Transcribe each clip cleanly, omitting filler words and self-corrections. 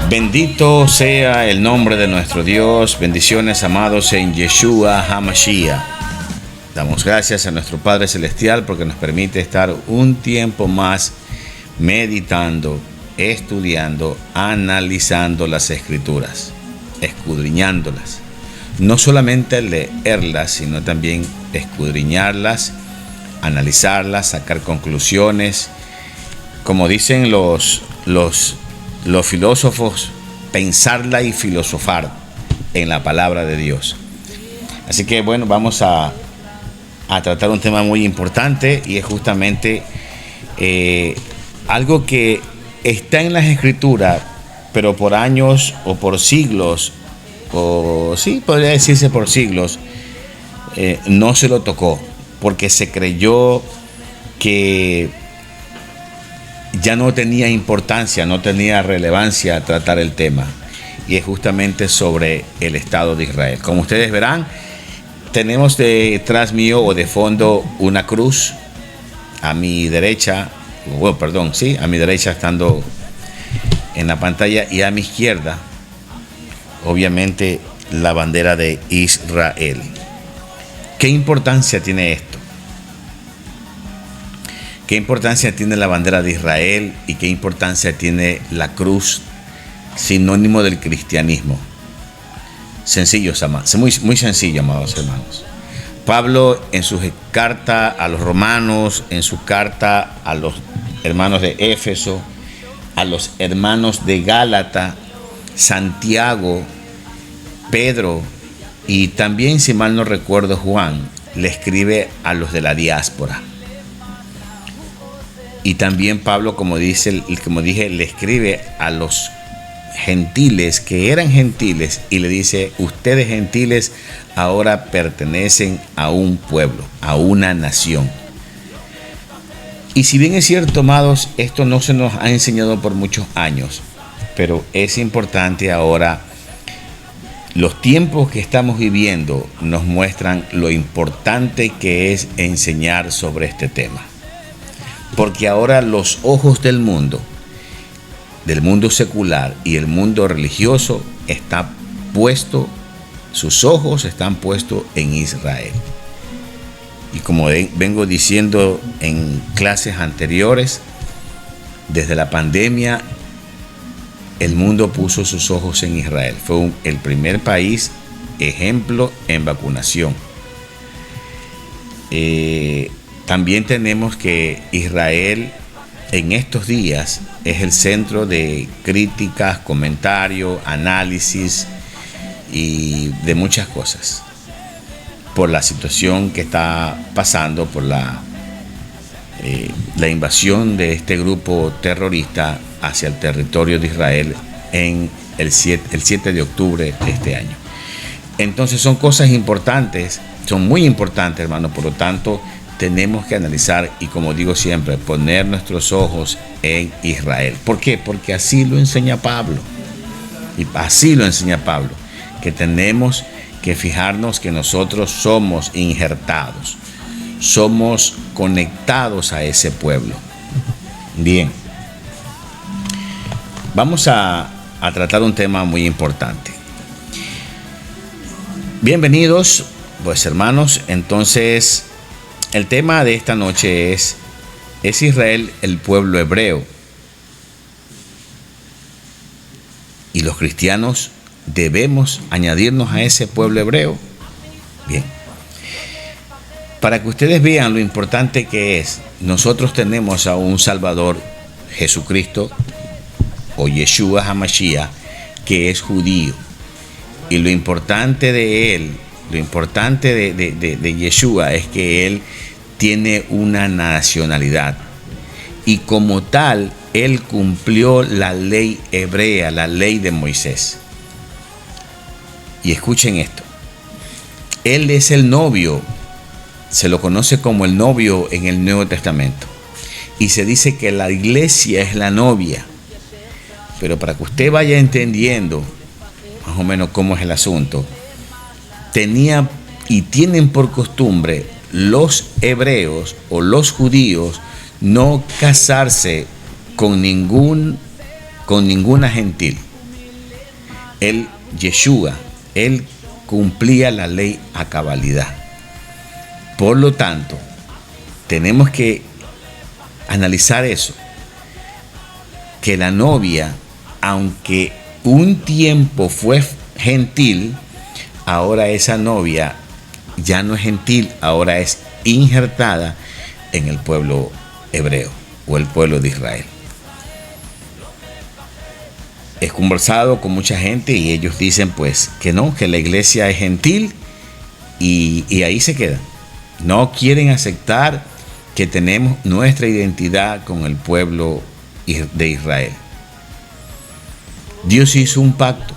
Bendito sea el nombre de nuestro Dios. Bendiciones, amados, en Yeshua HaMashiach. Damos gracias a nuestro Padre Celestial porque nos permite estar un tiempo más meditando, estudiando, analizando las Escrituras, escudriñándolas. No solamente leerlas, sino también escudriñarlas, analizarlas, sacar conclusiones. Como dicen los filósofos, pensarla y filosofar en la palabra de Dios. Así que bueno, vamos a tratar un tema muy importante, y es justamente algo que está en las Escrituras, pero por años o por siglos, o sí, podría decirse por siglos, no se lo tocó, porque se creyó que ya no tenía importancia, no tenía relevancia tratar el tema, y es justamente sobre el Estado de Israel. Como ustedes verán, tenemos detrás mío o de fondo una cruz. A mi derecha, a mi derecha estando en la pantalla, y a mi izquierda, obviamente, la bandera de Israel. ¿Qué importancia tiene esto? ¿Qué importancia tiene la bandera de Israel y qué importancia tiene la cruz, sinónimo del cristianismo? Sencillo, muy sencillo, amados hermanos. Pablo, en su carta a los romanos, en su carta a los hermanos de Éfeso, a los hermanos de Gálata, Santiago, Pedro y también, si mal no recuerdo, Juan, le escribe a los de la diáspora. Y también Pablo, como dije, le escribe a los gentiles que eran gentiles, y le dice: ustedes gentiles ahora pertenecen a un pueblo, a una nación. Y si bien es cierto, amados, esto no se nos ha enseñado por muchos años, pero es importante ahora. Los tiempos que estamos viviendo nos muestran lo importante que es enseñar sobre este tema. Porque ahora los ojos del mundo secular y el mundo religioso, sus ojos están puestos en Israel. Y como vengo diciendo en clases anteriores, desde la pandemia, el mundo puso sus ojos en Israel. Fue el primer país ejemplo en vacunación. También tenemos que Israel en estos días es el centro de críticas, comentarios, análisis y de muchas cosas, por la situación que está pasando, por la invasión de este grupo terrorista hacia el territorio de Israel en el 7 de octubre de este año. Entonces son cosas importantes, son muy importantes, hermanos. Por lo tanto, tenemos que analizar y, como digo siempre, poner nuestros ojos en Israel. ¿Por qué? Porque así lo enseña Pablo. Y así lo enseña Pablo, que tenemos que fijarnos que nosotros somos injertados, somos conectados a ese pueblo. Bien, vamos a tratar un tema muy importante. Bienvenidos, pues, hermanos. Entonces, el tema de esta noche ¿es Israel el pueblo hebreo? ¿Y los cristianos debemos añadirnos a ese pueblo hebreo? Bien. Para que ustedes vean lo importante que es, nosotros tenemos a un Salvador, Jesucristo, o Yeshua HaMashiach, que es judío. Y lo importante de él, lo importante de Yeshua es que él tiene una nacionalidad. Y como tal, él cumplió la ley hebrea, la ley de Moisés. Y escuchen esto. Él es el novio, se lo conoce como el novio en el Nuevo Testamento. Y se dice que la iglesia es la novia. Pero para que usted vaya entendiendo más o menos cómo es el asunto, tenía y tienen por costumbre los hebreos o los judíos no casarse con ninguna gentil. Yeshua, él cumplía la ley a cabalidad. Por lo tanto, tenemos que analizar eso, que la novia, aunque un tiempo fue gentil, ahora esa novia ya no es gentil, ahora es injertada en el pueblo hebreo o el pueblo de Israel. He conversado con mucha gente y ellos dicen pues que no, que la iglesia es gentil y ahí se queda. No quieren aceptar que tenemos nuestra identidad con el pueblo de Israel. Dios hizo un pacto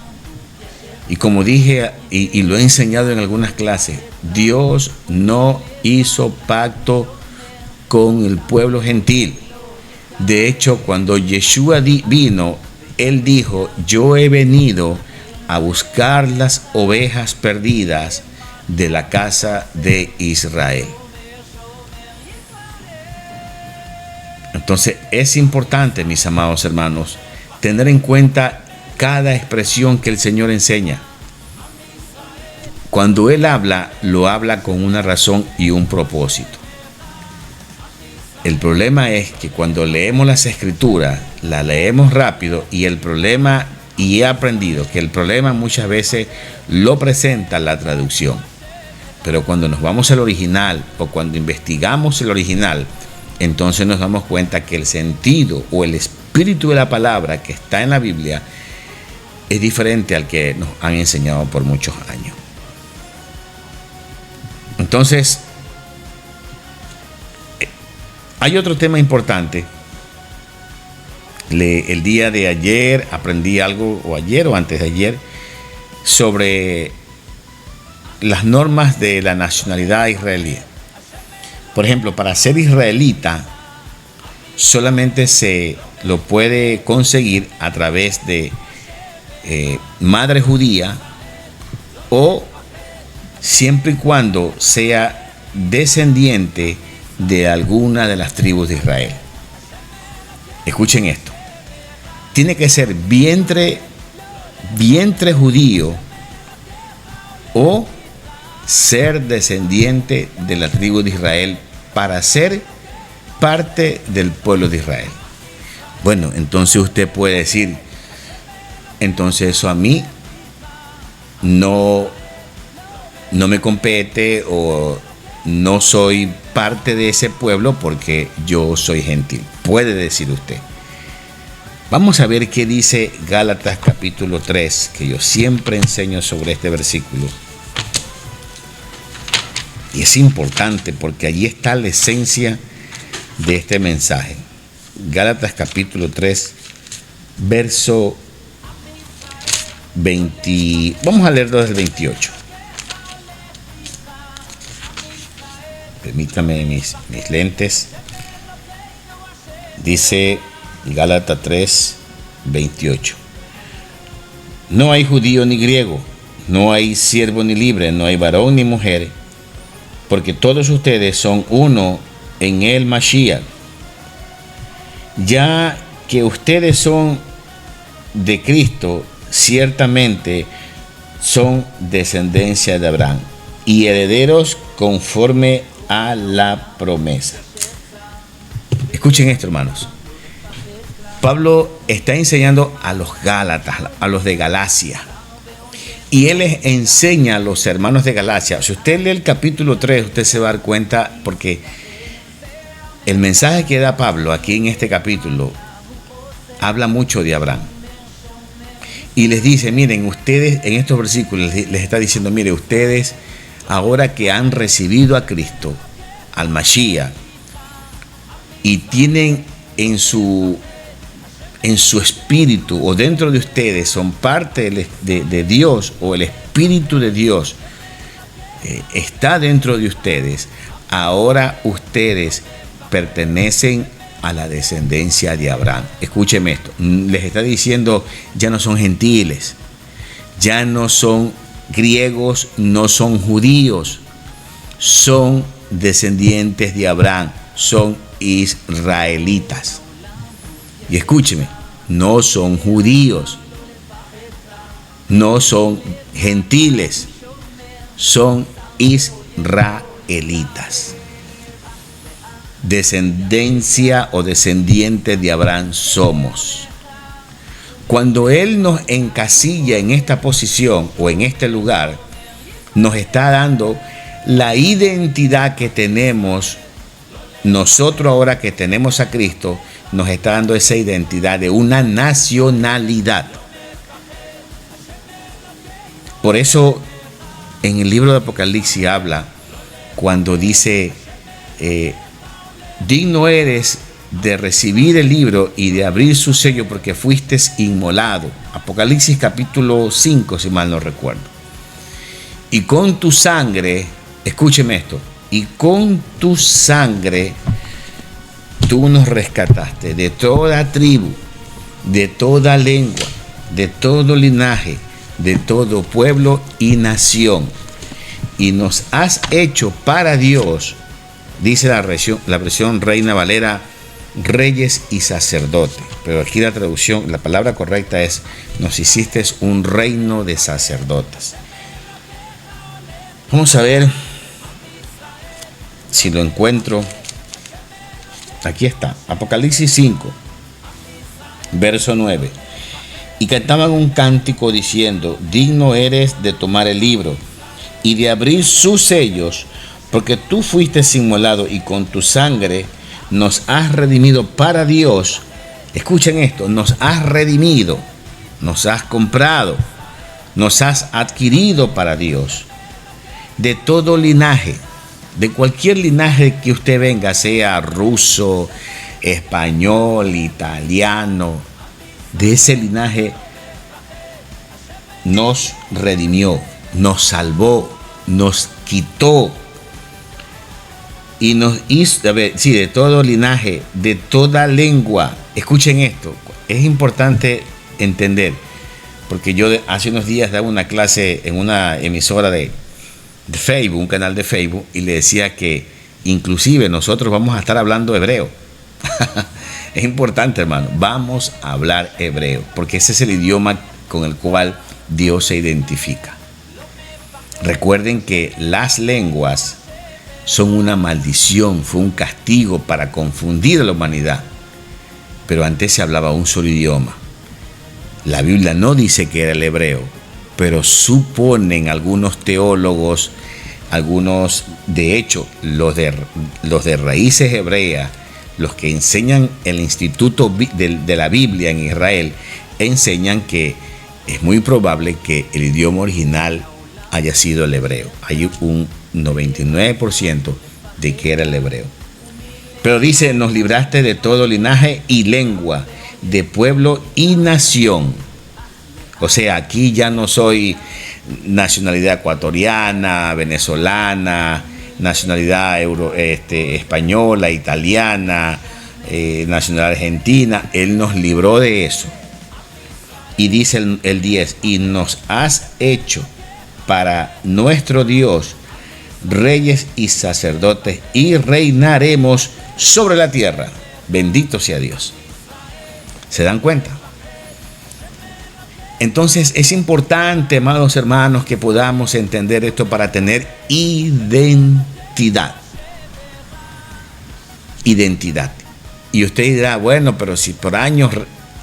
y como dije y lo he enseñado en algunas clases, Dios no hizo pacto con el pueblo gentil. De hecho, cuando Yeshua vino, él dijo: yo he venido a buscar las ovejas perdidas de la casa de Israel. Entonces es importante, mis amados hermanos, tener en cuenta cada expresión que el Señor enseña. Cuando Él habla, lo habla con una razón y un propósito. El problema es que cuando leemos las escrituras, la leemos rápido y he aprendido que el problema muchas veces lo presenta la traducción. Pero cuando nos vamos al original o cuando investigamos el original, entonces nos damos cuenta que el sentido o el espíritu de la palabra que está en la Biblia es diferente al que nos han enseñado por muchos años. Entonces, hay otro tema importante. El día de ayer aprendí algo, o ayer o antes de ayer, sobre las normas de la nacionalidad israelí. Por ejemplo, para ser israelita solamente se lo puede conseguir a través de madre judía o siempre y cuando sea descendiente de alguna de las tribus de Israel. Escuchen esto. Tiene que ser vientre judío o ser descendiente de la tribu de Israel para ser parte del pueblo de Israel. Bueno, entonces usted puede decir, entonces eso a mí no me compete o no soy parte de ese pueblo porque yo soy gentil. Puede decir usted. Vamos a ver qué dice Gálatas capítulo 3, que yo siempre enseño sobre este versículo. Y es importante porque allí está la esencia de este mensaje. Gálatas capítulo 3, verso 20. Vamos a leerlo desde el 28. Permítame mis lentes. Dice Gálatas 3, 28. No hay judío ni griego, no hay siervo ni libre, no hay varón ni mujer, porque todos ustedes son uno en el Mashiach. Ya que ustedes son de Cristo, ciertamente son descendencia de Abraham y herederos conforme a la promesa. Escuchen esto, hermanos. Pablo está enseñando a los Gálatas, a los de Galacia. Y él les enseña a los hermanos de Galacia. Si usted lee el capítulo 3, usted se va a dar cuenta, porque el mensaje que da Pablo aquí en este capítulo habla mucho de Abraham. Y les dice, miren, ustedes en estos versículos les está diciendo, mire, ustedes ahora que han recibido a Cristo, al Mashiach, y tienen en su espíritu o dentro de ustedes son parte de Dios, o el espíritu de Dios está dentro de ustedes, ahora ustedes pertenecen a la descendencia de Abraham. Escúcheme esto, les está diciendo, ya no son gentiles, ya no son griegos, no son judíos, son descendientes de Abraham, son israelitas. Y escúcheme, no son judíos, no son gentiles, son israelitas. Descendencia o descendiente de Abraham somos. Cuando Él nos encasilla en esta posición o en este lugar, nos está dando la identidad que tenemos nosotros ahora que tenemos a Cristo, nos está dando esa identidad de una nacionalidad. Por eso en el libro de Apocalipsis habla cuando dice, digno eres de recibir el libro y de abrir su sello porque fuiste inmolado. Apocalipsis capítulo 5, si mal no recuerdo. Y con tu sangre, escúcheme esto, y con tu sangre tú nos rescataste de toda tribu, de toda lengua, de todo linaje, de todo pueblo y nación. Y nos has hecho para Dios, dice la versión Reina Valera, reyes y sacerdotes. Pero aquí la traducción, la palabra correcta es, nos hiciste un reino de sacerdotes. Vamos a ver si lo encuentro. Aquí está, Apocalipsis 5, verso 9. Y cantaban un cántico diciendo, digno eres de tomar el libro y de abrir sus sellos, porque tú fuiste inmolado y con tu sangre nos has redimido para Dios. Escuchen esto, nos has redimido, nos has comprado, nos has adquirido para Dios, de todo linaje, de cualquier linaje que usted venga, sea ruso, español, italiano, de ese linaje nos redimió, nos salvó, nos quitó y nos hizo, de todo linaje, de toda lengua. Escuchen esto, es importante entender, porque yo hace unos días daba una clase en una emisora de Facebook, un canal de Facebook, y le decía que inclusive nosotros vamos a estar hablando hebreo. Es importante, hermano, vamos a hablar hebreo, porque ese es el idioma con el cual Dios se identifica. Recuerden que las lenguas son una maldición, fue un castigo para confundir a la humanidad, pero antes se hablaba un solo idioma. La Biblia no dice que era el hebreo, pero suponen algunos teólogos, algunos, de hecho, los de raíces hebreas, los que enseñan el instituto de la Biblia en Israel, enseñan que es muy probable que el idioma original haya sido el hebreo. Hay un 99% de que era el hebreo. Pero dice, nos libraste de todo linaje y lengua, de pueblo y nación. O sea, aquí ya no soy nacionalidad ecuatoriana, venezolana, nacionalidad española, italiana, nacionalidad argentina. Él nos libró de eso. Y dice el 10, y nos has hecho para nuestro Dios reyes y sacerdotes y reinaremos sobre la tierra. Bendito sea Dios. ¿Se dan cuenta? Entonces es importante, amados hermanos, que podamos entender esto para tener identidad. Identidad. Y usted dirá, bueno, pero si por años,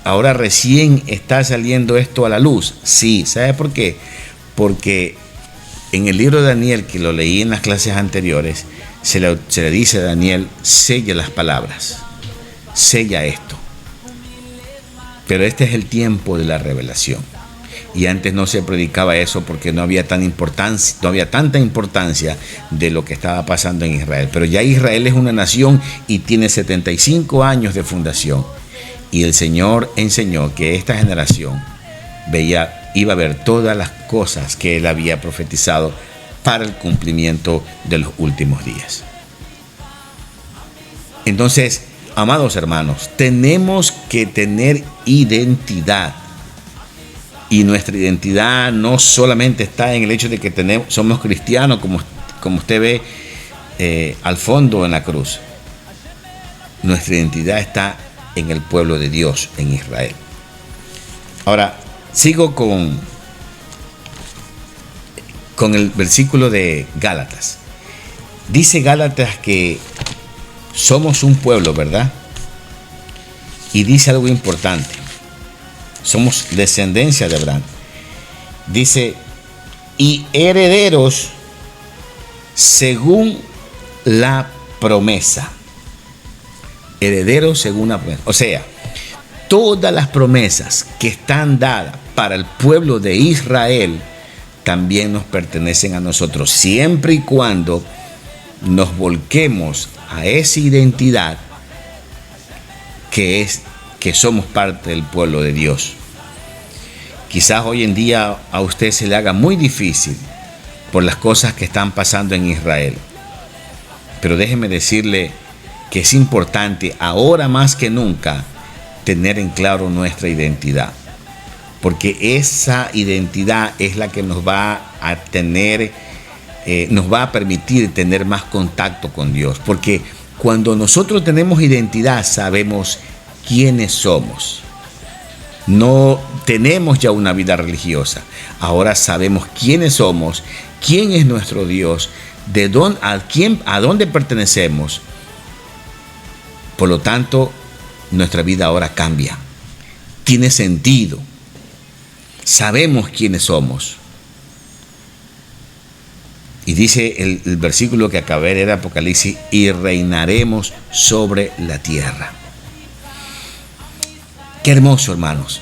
ahora recién está saliendo esto a la luz. Sí, ¿sabe por qué? Porque en el libro de Daniel, que lo leí en las clases anteriores, se le dice a Daniel, sella las palabras, sella esto. Pero este es el tiempo de la revelación. Y antes no se predicaba eso porque no había tanta importancia de lo que estaba pasando en Israel. Pero ya Israel es una nación y tiene 75 años de fundación. Y el Señor enseñó que esta generación iba a ver todas las cosas que Él había profetizado para el cumplimiento de los últimos días. Entonces, amados hermanos, tenemos que tener identidad. Y nuestra identidad no solamente está en el hecho de que somos cristianos, como usted ve al fondo en la cruz. Nuestra identidad está en el pueblo de Dios, en Israel. Ahora, sigo con el versículo de Gálatas. Dice Gálatas que somos un pueblo, ¿verdad? Y dice algo importante. Somos descendencia de Abraham. Dice, y herederos según la promesa. Herederos según la promesa. O sea, todas las promesas que están dadas para el pueblo de Israel también nos pertenecen a nosotros, siempre y cuando nos volquemos a esa identidad que somos parte del pueblo de Dios. Quizás hoy en día a usted se le haga muy difícil por las cosas que están pasando en Israel. Pero déjeme decirle que es importante ahora más que nunca tener en claro nuestra identidad. Porque esa identidad es la que nos va a permitir tener más contacto con Dios. Porque cuando nosotros tenemos identidad, sabemos quiénes somos. No tenemos ya una vida religiosa. Ahora sabemos quiénes somos, quién es nuestro Dios, a dónde pertenecemos. Por lo tanto, nuestra vida ahora cambia. Tiene sentido. Sabemos quiénes somos. Y dice el versículo que acabé de leer de Apocalipsis, y reinaremos sobre la tierra. Qué hermoso, hermanos.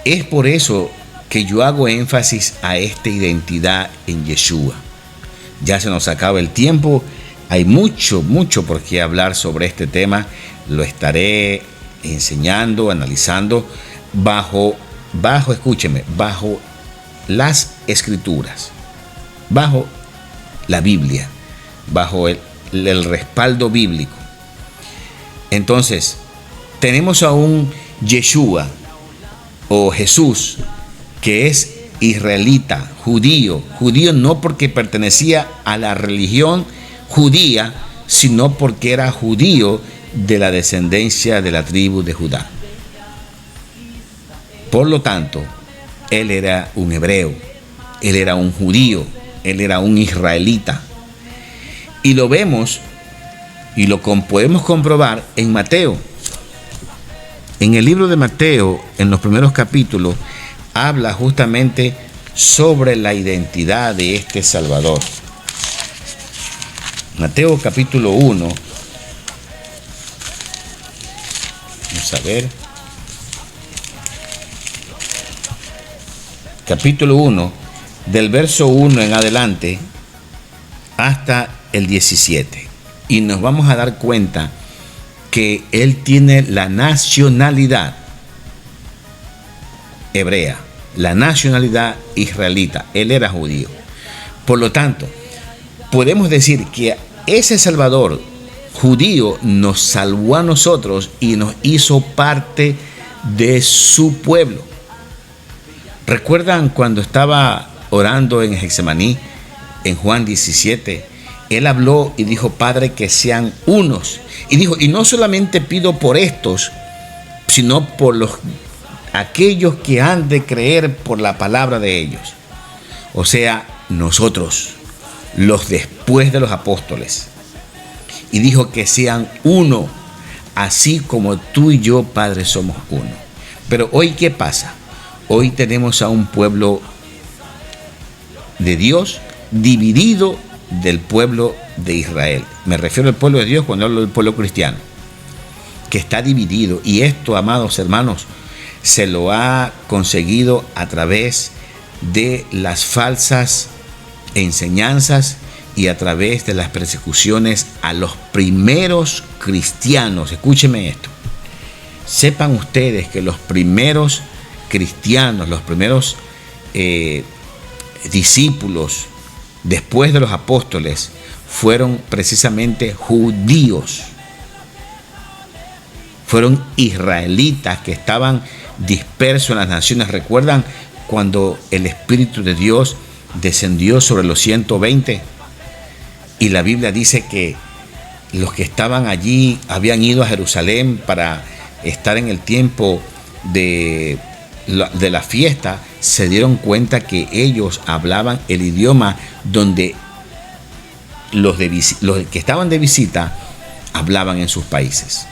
Es por eso que yo hago énfasis a esta identidad en Yeshua. Ya se nos acaba el tiempo. Hay mucho por qué hablar sobre este tema. Lo estaré enseñando, analizando bajo las Escrituras, bajo la Biblia, bajo el respaldo bíblico. Entonces, tenemos a un Yeshua o Jesús que es israelita, judío no porque pertenecía a la religión judía, sino porque era judío de la descendencia de la tribu de Judá. Por lo tanto, él era un hebreo, él era un judío, él era un israelita. Y lo vemos y lo podemos comprobar en Mateo. En el libro de Mateo, en los primeros capítulos, habla justamente sobre la identidad de este Salvador. Mateo capítulo 1. Vamos a ver. Capítulo 1, del verso 1 en adelante hasta el 17. Y nos vamos a dar cuenta que él tiene la nacionalidad hebrea, la nacionalidad israelita. Él era judío. Por lo tanto, podemos decir que ese Salvador judío nos salvó a nosotros y nos hizo parte de su pueblo. ¿Recuerdan cuando estaba orando en Getsemaní, en Juan 17? Él habló y dijo, Padre, que sean unos. Y dijo, y no solamente pido por estos, sino por aquellos que han de creer por la palabra de ellos. O sea, nosotros, los después de los apóstoles. Y dijo que sean uno, así como tú y yo, Padre, somos uno. Pero hoy, ¿qué pasa? Hoy tenemos a un pueblo de Dios dividido del pueblo de Israel. Me refiero al pueblo de Dios cuando hablo del pueblo cristiano, que está dividido. Y esto, amados hermanos, se lo ha conseguido a través de las falsas enseñanzas y a través de las persecuciones a los primeros cristianos. Escúcheme esto. Sepan ustedes que los primeros cristianos, los primeros discípulos después de los apóstoles fueron precisamente judíos, fueron israelitas que estaban dispersos en las naciones. ¿Recuerdan cuando el Espíritu de Dios descendió sobre los 120? Y la Biblia dice que los que estaban allí habían ido a Jerusalén para estar en el tiempo de la fiesta, se dieron cuenta que ellos hablaban el idioma donde los que estaban de visita hablaban en sus países.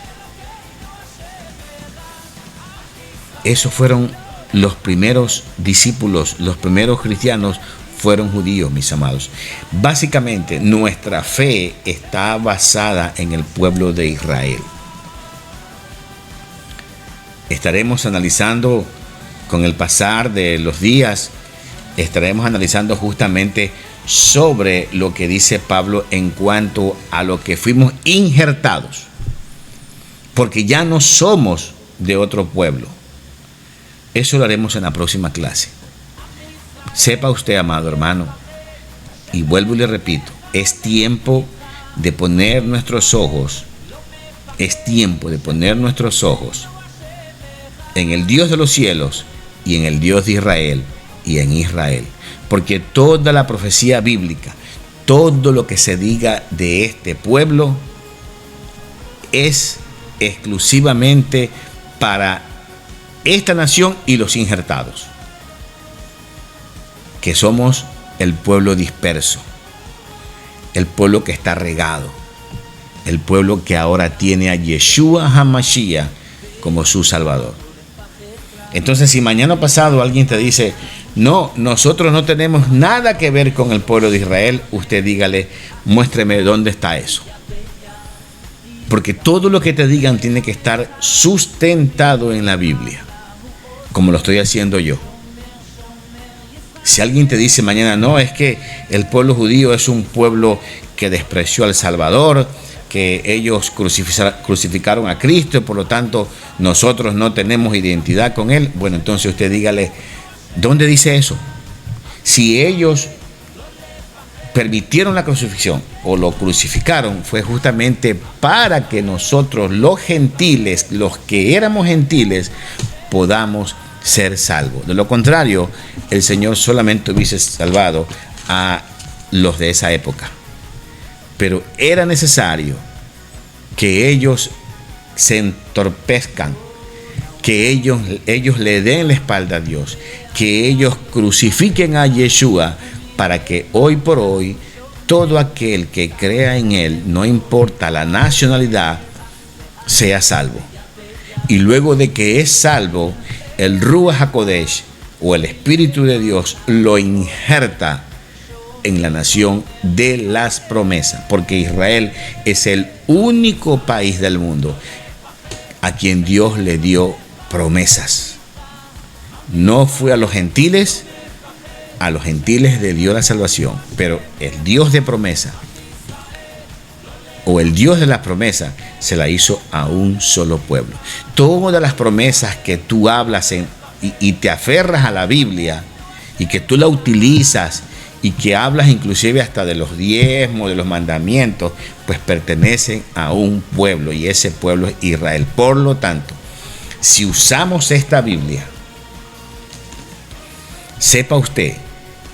Esos fueron los primeros discípulos, los primeros cristianos fueron judíos, mis amados. Básicamente, nuestra fe está basada en el pueblo de Israel. Estaremos analizando con el pasar de los días, estaremos analizando justamente sobre lo que dice Pablo en cuanto a lo que fuimos injertados, porque ya no somos de otro pueblo. Eso lo haremos en la próxima clase. Sepa usted, amado hermano, y vuelvo y le repito, es tiempo de poner nuestros ojos, en el Dios de los cielos y en el Dios de Israel y en Israel. Porque toda la profecía bíblica, todo lo que se diga de este pueblo es exclusivamente para esta nación y los injertados, que somos el pueblo disperso, el pueblo que está regado, el pueblo que ahora tiene a Yeshua HaMashiach como su Salvador. Entonces, si mañana pasado alguien te dice, no, nosotros no tenemos nada que ver con el pueblo de Israel, usted dígale, muéstreme dónde está eso. Porque todo lo que te digan tiene que estar sustentado en la Biblia, como lo estoy haciendo yo. Si alguien te dice mañana, no, es que el pueblo judío es un pueblo que despreció al Salvador, que ellos crucificaron a Cristo y por lo tanto nosotros no tenemos identidad con Él, bueno, entonces usted dígale, ¿dónde dice eso? Si ellos permitieron la crucifixión o lo crucificaron, fue justamente para que nosotros los gentiles, los que éramos gentiles, podamos ser salvos. De lo contrario, el Señor solamente hubiese salvado a los de esa época. Pero era necesario que ellos se entorpezcan, que ellos le den la espalda a Dios, que ellos crucifiquen a Yeshua, para que hoy por hoy todo aquel que crea en Él, no importa la nacionalidad, sea salvo. Y luego de que es salvo, el Ruach HaKodesh o el Espíritu de Dios lo injerta en la nación de las promesas, porque Israel es el único país del mundo a quien Dios le dio promesas. No fue a los gentiles le dio la salvación, pero el Dios de promesa o el Dios de la promesa se la hizo a un solo pueblo. Todas las promesas que tú hablas y te aferras a la Biblia y que tú la utilizas y que hablas inclusive hasta de los diezmos, de los mandamientos, pues pertenecen a un pueblo y ese pueblo es Israel. Por lo tanto, si usamos esta Biblia, sepa usted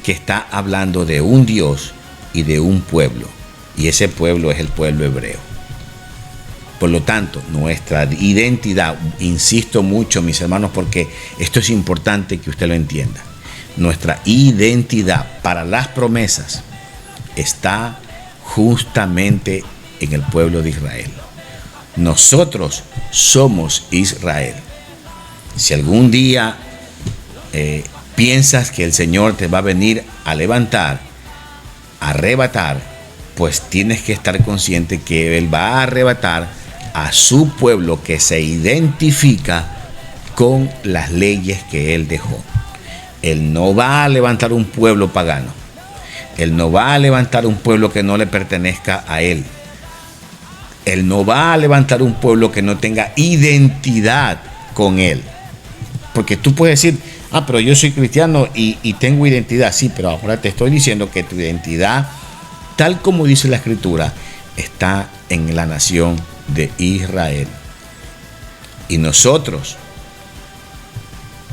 que está hablando de un Dios y de un pueblo, y ese pueblo es el pueblo hebreo. Por lo tanto, nuestra identidad, insisto mucho, mis hermanos, porque esto es importante que usted lo entienda, nuestra identidad para las promesas está justamente en el pueblo de Israel. Nosotros somos Israel. Si algún día piensas que el Señor te va a venir a levantar, a arrebatar, pues tienes que estar consciente que Él va a arrebatar a su pueblo que se identifica con las leyes que Él dejó. Él no va a levantar un pueblo pagano. Él no va a levantar un pueblo que no le pertenezca a Él. Él no va a levantar un pueblo que no tenga identidad con Él. Porque tú puedes decir, pero yo soy cristiano y tengo identidad. Sí, pero ahora te estoy diciendo que tu identidad, tal como dice la Escritura, está en la nación de Israel. Y nosotros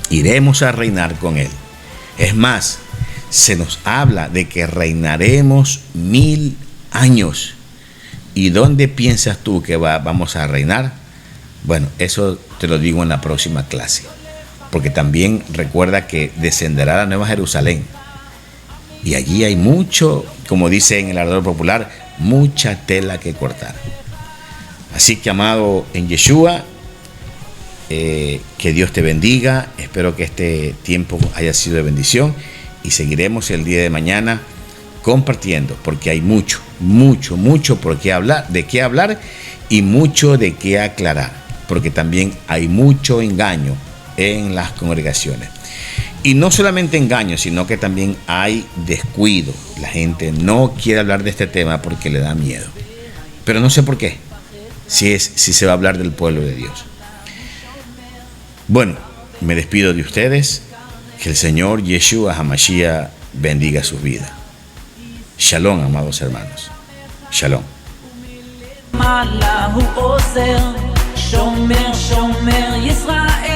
iremos a reinar con Él. Es más, se nos habla de que reinaremos 1000 años. ¿Y dónde piensas tú que vamos a reinar? Bueno, eso te lo digo en la próxima clase. Porque también recuerda que descenderá la Nueva Jerusalén. Y allí hay mucho, como dice en el Orador Popular, mucha tela que cortar. Así que, amado en Yeshua, que Dios te bendiga. Espero que este tiempo haya sido de bendición. Y seguiremos el día de mañana compartiendo, porque hay mucho por qué hablar, de qué hablar y mucho de qué aclarar, porque también hay mucho engaño en las congregaciones. Y no solamente engaño, sino que también hay descuido. La gente no quiere hablar de este tema porque le da miedo. Pero no sé por qué, si se va a hablar del pueblo de Dios. Bueno, me despido de ustedes. Que el Señor Yeshua HaMashiach bendiga sus vidas. Shalom, amados hermanos. Shalom. Shomer Yisrael